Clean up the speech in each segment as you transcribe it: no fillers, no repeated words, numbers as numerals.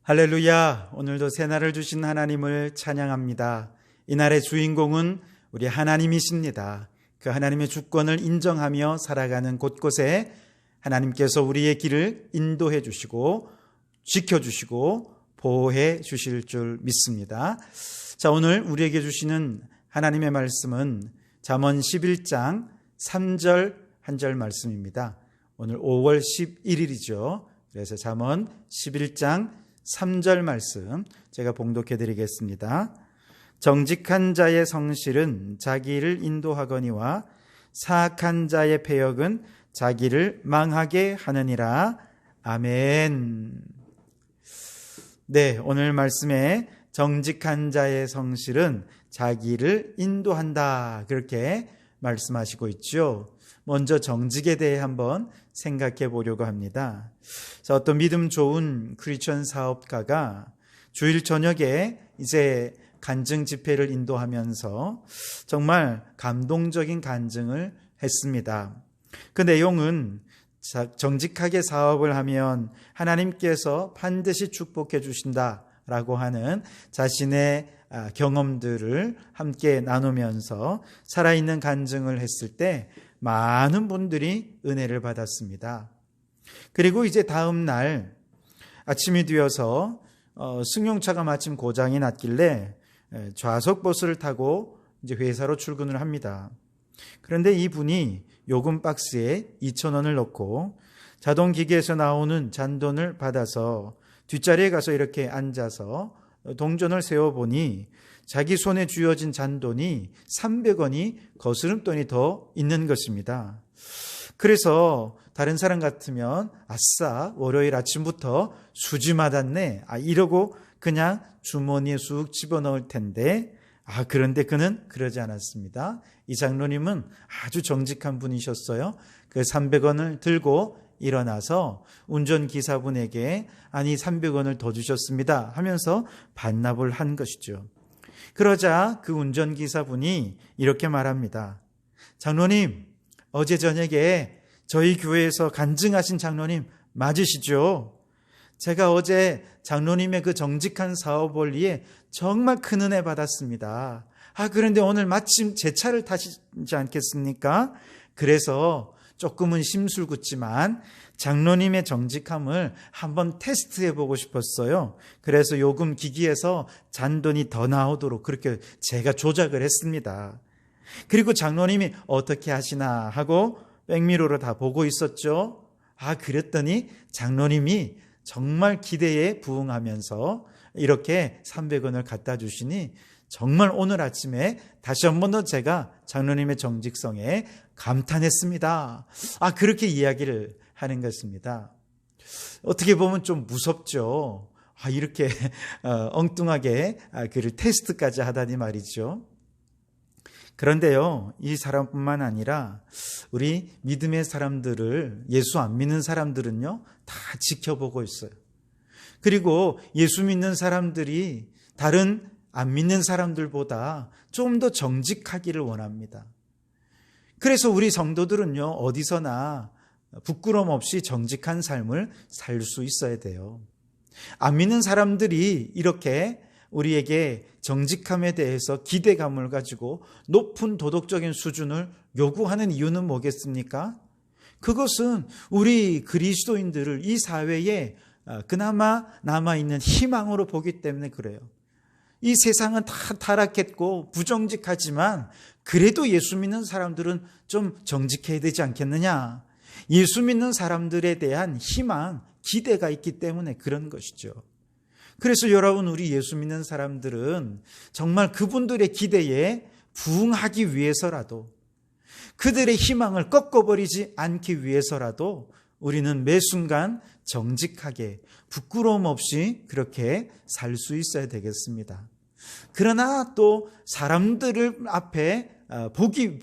할렐루야! 오늘도 새날을 주신 하나님을 찬양합니다. 이날의 주인공은 우리 하나님이십니다. 그 하나님의 주권을 인정하며 살아가는 곳곳에 하나님께서 우리의 길을 인도해 주시고 지켜주시고 보호해 주실 줄 믿습니다. 자, 오늘 우리에게 주시는 하나님의 말씀은 잠언 11장 3절 한 절 말씀입니다. 오늘 5월 11일이죠. 그래서 잠언 11장 3절 말씀 제가 봉독해 드리겠습니다. 정직한 자의 성실은 자기를 인도하거니와 사악한 자의 패역은 자기를 망하게 하느니라. 아멘. 네, 오늘 말씀에 정직한 자의 성실은 자기를 인도한다, 그렇게 말씀하시고 있죠. 먼저 정직에 대해 한번 생각해 보려고 합니다. 자, 어떤 믿음 좋은 크리스천 사업가가 주일 저녁에 이제 간증 집회를 인도하면서 정말 감동적인 간증을 했습니다. 그 내용은 정직하게 사업을 하면 하나님께서 반드시 축복해 주신다라고 하는 자신의 경험들을 함께 나누면서 살아있는 간증을 했을 때 많은 분들이 은혜를 받았습니다. 그리고 이제 다음 날 아침이 되어서 승용차가 마침 고장이 났길래 좌석 버스를 타고 이제 회사로 출근을 합니다. 그런데 이분이 요금 박스에 2,000원을 넣고 자동 기계에서 나오는 잔돈을 받아서 뒷자리에 가서 이렇게 앉아서 동전을 세어보니 자기 손에 쥐어진 잔돈이 300원이 거스름돈이 더 있는 것입니다. 그래서 다른 사람 같으면 아싸, 월요일 아침부터 수지 맞았네, 이러고 그냥 주머니에 쑥 집어넣을 텐데, 그런데 그는 그러지 않았습니다. 이 장로님은 아주 정직한 분이셨어요. 그 300원을 들고 일어나서 운전기사분에게 300원을 더 주셨습니다 하면서 반납을 한 것이죠. 그러자 그 운전기사분이 이렇게 말합니다. 장로님, 어제 저녁에 저희 교회에서 간증하신 장로님 맞으시죠? 제가 어제 장로님의 그 정직한 사업을 위해 정말 큰 은혜 받았습니다. 그런데 오늘 마침 제 차를 타시지 않겠습니까? 그래서 조금은 심술궂지만 장로님의 정직함을 한번 테스트해 보고 싶었어요. 그래서 요금 기기에서 잔돈이 더 나오도록 그렇게 제가 조작을 했습니다. 그리고 장로님이 어떻게 하시나 하고 백미러로 다 보고 있었죠. 그랬더니 장로님이 정말 기대에 부응하면서 이렇게 300원을 갖다 주시니 정말 오늘 아침에 다시 한 번 더 제가 장로님의 정직성에 감탄했습니다. 그렇게 이야기를 하는 것입니다. 어떻게 보면 좀 무섭죠. 이렇게 엉뚱하게 그를 테스트까지 하다니 말이죠. 그런데요, 이 사람뿐만 아니라 우리 믿음의 사람들을, 예수 안 믿는 사람들은요 다 지켜보고 있어요. 그리고 예수 믿는 사람들이 다른 안 믿는 사람들보다 좀 더 정직하기를 원합니다. 그래서 우리 성도들은요, 어디서나 부끄럼 없이 정직한 삶을 살 수 있어야 돼요. 안 믿는 사람들이 이렇게 우리에게 정직함에 대해서 기대감을 가지고 높은 도덕적인 수준을 요구하는 이유는 뭐겠습니까? 그것은 우리 그리스도인들을 이 사회에 그나마 남아있는 희망으로 보기 때문에 그래요. 이 세상은 다 타락했고 부정직하지만 그래도 예수 믿는 사람들은 좀 정직해야 되지 않겠느냐. 예수 믿는 사람들에 대한 희망, 기대가 있기 때문에 그런 것이죠. 그래서 여러분, 우리 예수 믿는 사람들은 정말 그분들의 기대에 부응하기 위해서라도, 그들의 희망을 꺾어버리지 않기 위해서라도 우리는 매 순간 정직하게 부끄러움 없이 그렇게 살 수 있어야 되겠습니다. 그러나 또 사람들을 앞에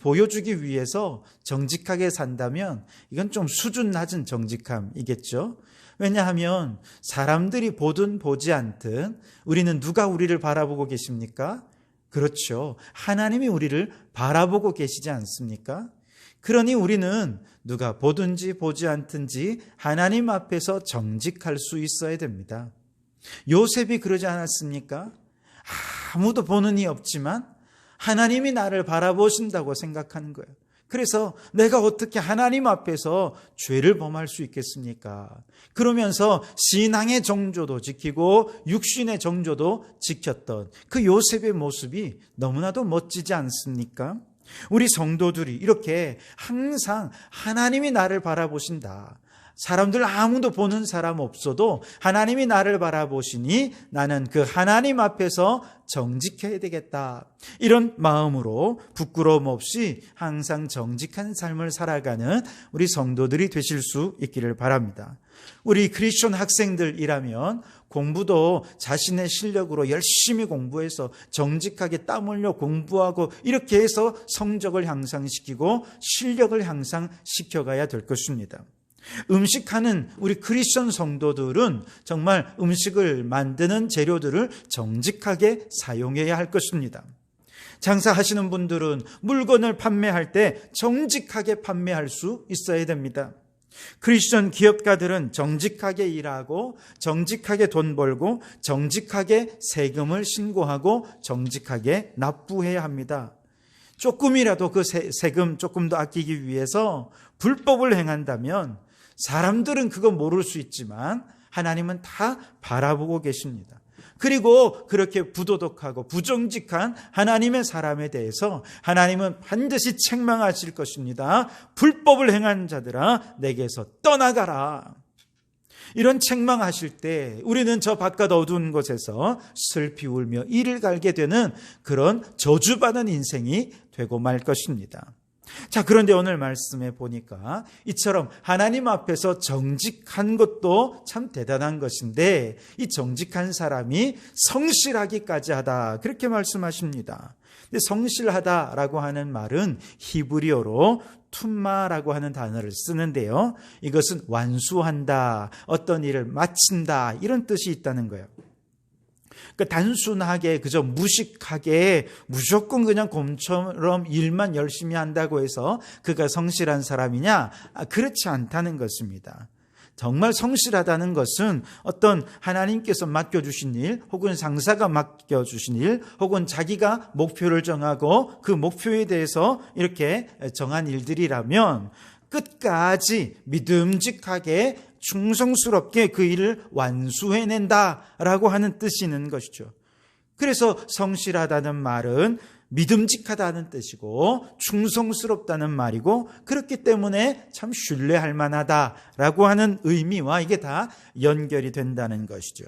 보여주기 위해서 정직하게 산다면 이건 좀 수준 낮은 정직함이겠죠. 왜냐하면 사람들이 보든 보지 않든 우리는 누가 우리를 바라보고 계십니까? 그렇죠. 하나님이 우리를 바라보고 계시지 않습니까? 그러니 우리는 누가 보든지 보지 않든지 하나님 앞에서 정직할 수 있어야 됩니다. 요셉이 그러지 않았습니까? 아무도 보는 이 없지만 하나님이 나를 바라보신다고 생각하는 거예요. 그래서 내가 어떻게 하나님 앞에서 죄를 범할 수 있겠습니까? 그러면서 신앙의 정조도 지키고 육신의 정조도 지켰던 그 요셉의 모습이 너무나도 멋지지 않습니까? 우리 성도들이 이렇게 항상 하나님이 나를 바라보신다. 사람들 아무도 보는 사람 없어도 하나님이 나를 바라보시니 나는 그 하나님 앞에서 정직해야 되겠다. 이런 마음으로 부끄러움 없이 항상 정직한 삶을 살아가는 우리 성도들이 되실 수 있기를 바랍니다. 우리 크리스천 학생들이라면 공부도 자신의 실력으로 열심히 공부해서 정직하게 땀 흘려 공부하고 이렇게 해서 성적을 향상시키고 실력을 향상시켜가야 될 것입니다. 음식하는 우리 크리스천 성도들은 정말 음식을 만드는 재료들을 정직하게 사용해야 할 것입니다. 장사하시는 분들은 물건을 판매할 때 정직하게 판매할 수 있어야 됩니다. 크리스천 기업가들은 정직하게 일하고 정직하게 돈 벌고 정직하게 세금을 신고하고 정직하게 납부해야 합니다. 조금이라도 그 세금 조금 더 아끼기 위해서 불법을 행한다면 사람들은 그거 모를 수 있지만 하나님은 다 바라보고 계십니다. 그리고 그렇게 부도덕하고 부정직한 하나님의 사람에 대해서 하나님은 반드시 책망하실 것입니다. 불법을 행한 자들아 내게서 떠나가라. 이런 책망하실 때 우리는 저 바깥 어두운 곳에서 슬피 울며 이를 갈게 되는 그런 저주받은 인생이 되고 말 것입니다. 자, 그런데 오늘 말씀에 보니까 이처럼 하나님 앞에서 정직한 것도 참 대단한 것인데 이 정직한 사람이 성실하기까지 하다 그렇게 말씀하십니다. 근데 성실하다라고 하는 말은 히브리어로 툼마라고 하는 단어를 쓰는데요. 이것은 완수한다, 어떤 일을 마친다 이런 뜻이 있다는 거예요. 그러니까 단순하게 그저 무식하게 무조건 그냥 곰처럼 일만 열심히 한다고 해서 그가 성실한 사람이냐? 그렇지 않다는 것입니다. 정말 성실하다는 것은 어떤 하나님께서 맡겨주신 일 혹은 상사가 맡겨주신 일 혹은 자기가 목표를 정하고 그 목표에 대해서 이렇게 정한 일들이라면 끝까지 믿음직하게 충성스럽게 그 일을 완수해낸다라고 하는 뜻이 있는 것이죠. 그래서 성실하다는 말은 믿음직하다는 뜻이고 충성스럽다는 말이고 그렇기 때문에 참 신뢰할 만하다라고 하는 의미와 이게 다 연결이 된다는 것이죠.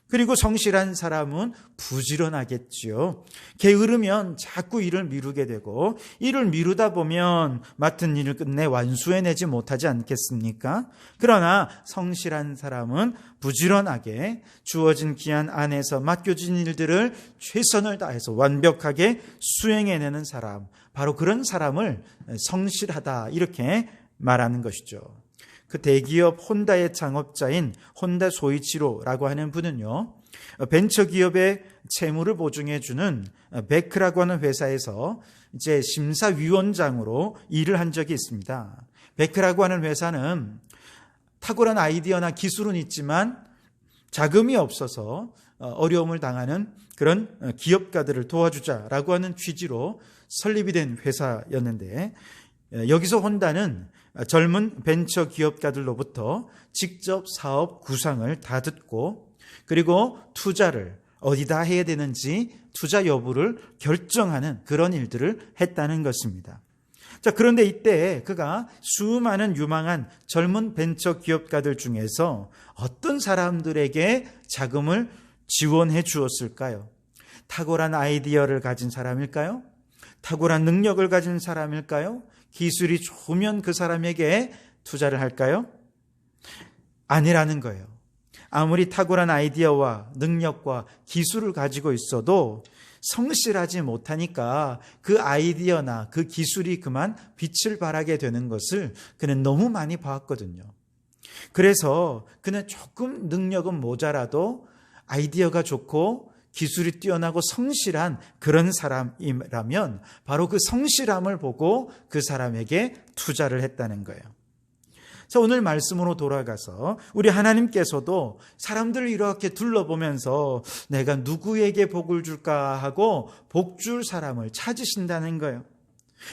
그리고 성실한 사람은 부지런하겠지요. 게으르면 자꾸 일을 미루게 되고 일을 미루다 보면 맡은 일을 끝내 완수해내지 못하지 않겠습니까? 그러나 성실한 사람은 부지런하게 주어진 기한 안에서 맡겨진 일들을 최선을 다해서 완벽하게 수행해내는 사람, 바로 그런 사람을 성실하다 이렇게 말하는 것이죠. 그 대기업 혼다의 창업자인 혼다 소이치로라고 하는 분은요, 벤처기업의 채무를 보증해주는 베크라고 하는 회사에서 이제 심사위원장으로 일을 한 적이 있습니다. 베크라고 하는 회사는 탁월한 아이디어나 기술은 있지만 자금이 없어서 어려움을 당하는 그런 기업가들을 도와주자라고 하는 취지로 설립이 된 회사였는데, 여기서 혼다는 젊은 벤처 기업가들로부터 직접 사업 구상을 다 듣고 그리고 투자를 어디다 해야 되는지 투자 여부를 결정하는 그런 일들을 했다는 것입니다. 자, 그런데 이때 그가 수많은 유망한 젊은 벤처 기업가들 중에서 어떤 사람들에게 자금을 지원해 주었을까요? 탁월한 아이디어를 가진 사람일까요? 탁월한 능력을 가진 사람일까요? 기술이 좋으면 그 사람에게 투자를 할까요? 아니라는 거예요. 아무리 탁월한 아이디어와 능력과 기술을 가지고 있어도 성실하지 못하니까 그 아이디어나 그 기술이 그만 빛을 발하게 되는 것을 그는 너무 많이 봤거든요. 그래서 그는 조금 능력은 모자라도 아이디어가 좋고 기술이 뛰어나고 성실한 그런 사람이라면 바로 그 성실함을 보고 그 사람에게 투자를 했다는 거예요. 자, 오늘 말씀으로 돌아가서 우리 하나님께서도 사람들을 이렇게 둘러보면서 내가 누구에게 복을 줄까 하고 복 줄 사람을 찾으신다는 거예요.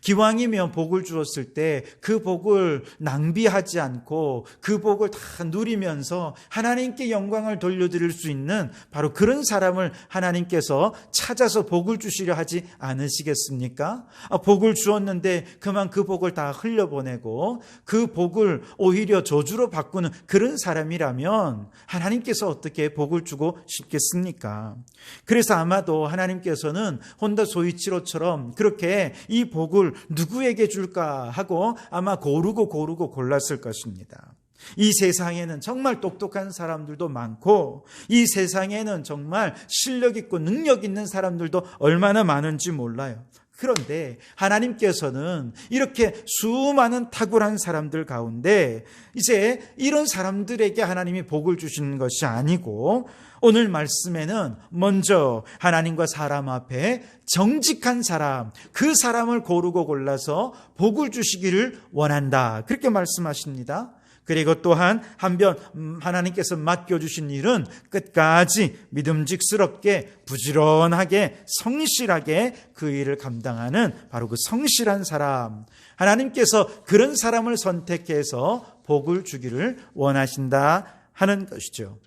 기왕이면 복을 주었을 때 그 복을 낭비하지 않고 그 복을 다 누리면서 하나님께 영광을 돌려드릴 수 있는 바로 그런 사람을 하나님께서 찾아서 복을 주시려 하지 않으시겠습니까? 복을 주었는데 그만 그 복을 다 흘려보내고 그 복을 오히려 저주로 바꾸는 그런 사람이라면 하나님께서 어떻게 복을 주고 싶겠습니까? 그래서 아마도 하나님께서는 혼다 소이치로처럼 그렇게 이 복을 누구에게 줄까 하고 아마 고르고 골랐을 것입니다. 이 세상에는 정말 똑똑한 사람들도 많고 이 세상에는 정말 실력 있고 능력 있는 사람들도 얼마나 많은지 몰라요. 그런데 하나님께서는 이렇게 수많은 탁월한 사람들 가운데 이제 이런 사람들에게 하나님이 복을 주시는 것이 아니고 오늘 말씀에는 먼저 하나님과 사람 앞에 정직한 사람, 그 사람을 고르고 골라서 복을 주시기를 원한다. 그렇게 말씀하십니다. 그리고 또한 한편 하나님께서 맡겨주신 일은 끝까지 믿음직스럽게 부지런하게 성실하게 그 일을 감당하는 바로 그 성실한 사람, 하나님께서 그런 사람을 선택해서 복을 주기를 원하신다 하는 것이죠.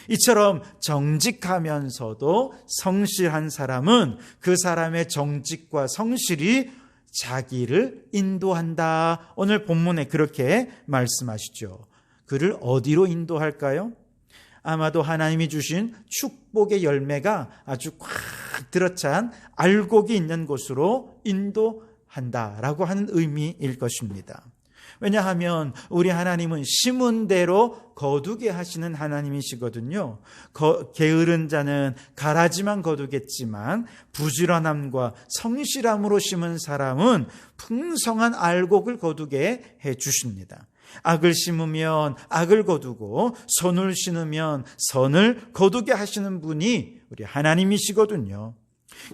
이처럼 정직하면서도 성실한 사람은 그 사람의 정직과 성실이 자기를 인도한다. 오늘 본문에 그렇게 말씀하시죠. 그를 어디로 인도할까요? 아마도 하나님이 주신 축복의 열매가 아주 꽉 들어찬 알곡이 있는 곳으로 인도한다라고 하는 의미일 것입니다. 왜냐하면 우리 하나님은 심은 대로 거두게 하시는 하나님이시거든요. 게으른 자는 가라지만 거두겠지만 부지런함과 성실함으로 심은 사람은 풍성한 알곡을 거두게 해 주십니다. 악을 심으면 악을 거두고 선을 심으면 선을 거두게 하시는 분이 우리 하나님이시거든요.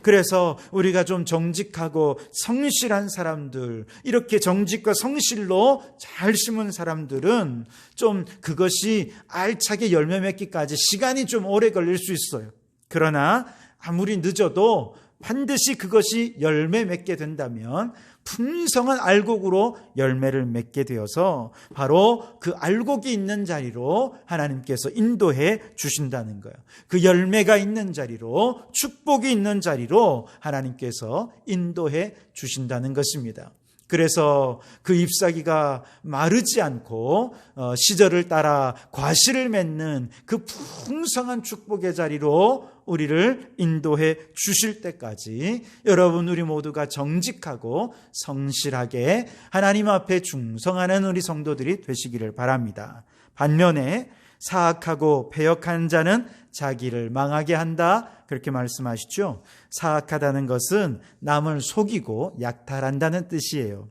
그래서 우리가 좀 정직하고 성실한 사람들, 이렇게 정직과 성실로 잘 심은 사람들은 좀 그것이 알차게 열매 맺기까지 시간이 좀 오래 걸릴 수 있어요. 그러나 아무리 늦어도 반드시 그것이 열매 맺게 된다면 풍성한 알곡으로 열매를 맺게 되어서 바로 그 알곡이 있는 자리로 하나님께서 인도해 주신다는 거예요. 그 열매가 있는 자리로, 축복이 있는 자리로 하나님께서 인도해 주신다는 것입니다. 그래서 그 잎사귀가 마르지 않고 시절을 따라 과실을 맺는 그 풍성한 축복의 자리로 우리를 인도해 주실 때까지 여러분 우리 모두가 정직하고 성실하게 하나님 앞에 충성하는 우리 성도들이 되시기를 바랍니다. 반면에 사악하고 패역한 자는 자기를 망하게 한다. 그렇게 말씀하시죠. 사악하다는 것은 남을 속이고 약탈한다는 뜻이에요.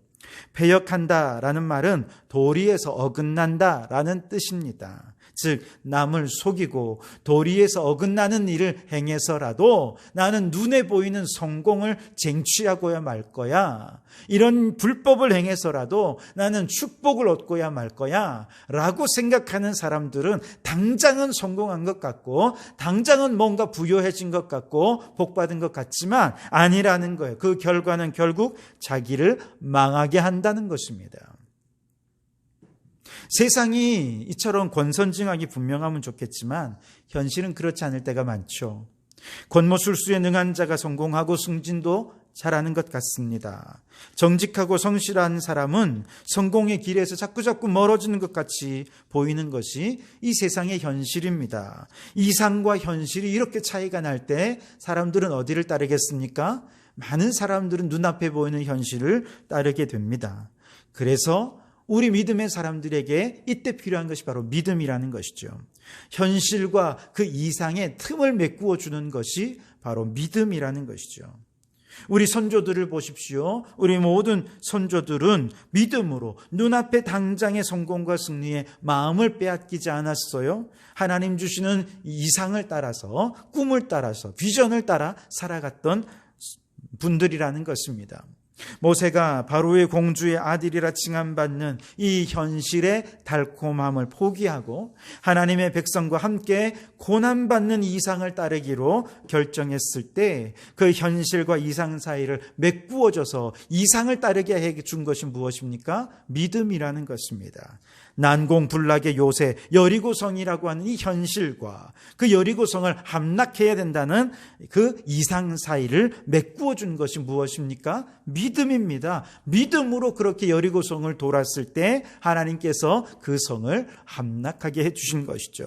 패역한다라는 말은 도리에서 어긋난다라는 뜻입니다. 즉 남을 속이고 도리에서 어긋나는 일을 행해서라도 나는 눈에 보이는 성공을 쟁취하고야 말 거야. 이런 불법을 행해서라도 나는 축복을 얻고야 말 거야 라고 생각하는 사람들은 당장은 성공한 것 같고 당장은 뭔가 부유해진 것 같고 복받은 것 같지만 아니라는 거예요. 그 결과는 결국 자기를 망하게 한다는 것입니다. 세상이 이처럼 권선징악이 분명하면 좋겠지만 현실은 그렇지 않을 때가 많죠. 권모술수에 능한 자가 성공하고 승진도 잘하는 것 같습니다. 정직하고 성실한 사람은 성공의 길에서 자꾸 멀어지는 것 같이 보이는 것이 이 세상의 현실입니다. 이상과 현실이 이렇게 차이가 날 때 사람들은 어디를 따르겠습니까? 많은 사람들은 눈앞에 보이는 현실을 따르게 됩니다. 그래서 우리 믿음의 사람들에게 이때 필요한 것이 바로 믿음이라는 것이죠. 현실과 그 이상의 틈을 메꾸어 주는 것이 바로 믿음이라는 것이죠. 우리 선조들을 보십시오. 우리 모든 선조들은 믿음으로 눈앞에 당장의 성공과 승리에 마음을 빼앗기지 않았어요. 하나님 주시는 이상을 따라서, 꿈을 따라서, 비전을 따라 살아갔던 분들이라는 것입니다. 모세가 바로의 공주의 아들이라 칭함받는 이 현실의 달콤함을 포기하고 하나님의 백성과 함께 고난받는 이상을 따르기로 결정했을 때 그 현실과 이상 사이를 메꾸어져서 이상을 따르게 해준 것이 무엇입니까? 믿음이라는 것입니다. 난공불락의 요새 여리고성이라고 하는 이 현실과 그 여리고성을 함락해야 된다는 그 이상 사이를 메꾸어 준 것이 무엇입니까? 믿음입니다. 믿음으로 그렇게 여리고성을 돌았을 때 하나님께서 그 성을 함락하게 해주신 것이죠.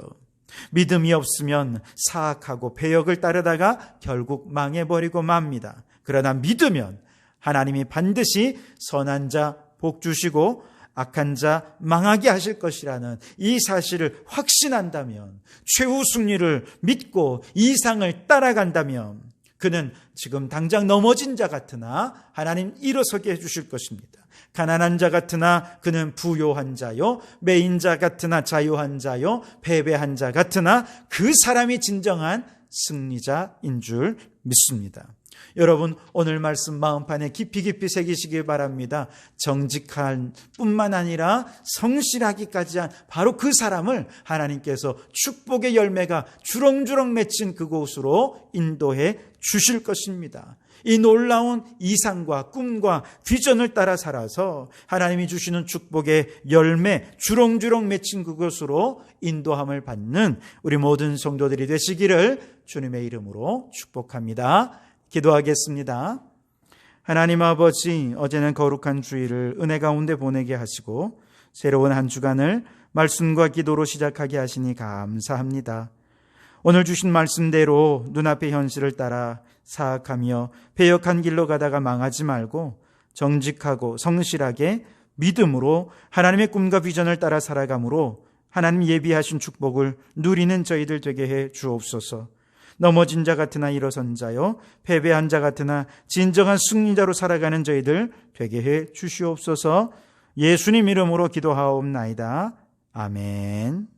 믿음이 없으면 사악하고 배역을 따르다가 결국 망해버리고 맙니다. 그러나 믿으면 하나님이 반드시 선한 자 복 주시고 악한 자 망하게 하실 것이라는 이 사실을 확신한다면, 최후 승리를 믿고 이상을 따라간다면 그는 지금 당장 넘어진 자 같으나 하나님 일어서게 해주실 것입니다. 가난한 자 같으나 그는 부요한 자요, 매인 자 같으나 자유한 자요, 패배한 자 같으나 그 사람이 진정한 승리자인 줄 믿습니다. 여러분, 오늘 말씀 마음판에 깊이 새기시길 바랍니다. 정직한 뿐만 아니라 성실하기까지 한 바로 그 사람을 하나님께서 축복의 열매가 주렁주렁 맺힌 그곳으로 인도해 주실 것입니다. 이 놀라운 이상과 꿈과 비전을 따라 살아서 하나님이 주시는 축복의 열매 주렁주렁 맺힌 그곳으로 인도함을 받는 우리 모든 성도들이 되시기를 주님의 이름으로 축복합니다. 기도하겠습니다. 하나님 아버지, 어제는 거룩한 주일을 은혜 가운데 보내게 하시고 새로운 한 주간을 말씀과 기도로 시작하게 하시니 감사합니다. 오늘 주신 말씀대로 눈앞의 현실을 따라 사악하며 배역한 길로 가다가 망하지 말고 정직하고 성실하게 믿음으로 하나님의 꿈과 비전을 따라 살아감으로 하나님 예비하신 축복을 누리는 저희들 되게 해 주옵소서. 넘어진 자 같으나 일어선 자요, 패배한 자 같으나 진정한 승리자로 살아가는 저희들 되게 해 주시옵소서. 예수님 이름으로 기도하옵나이다. 아멘.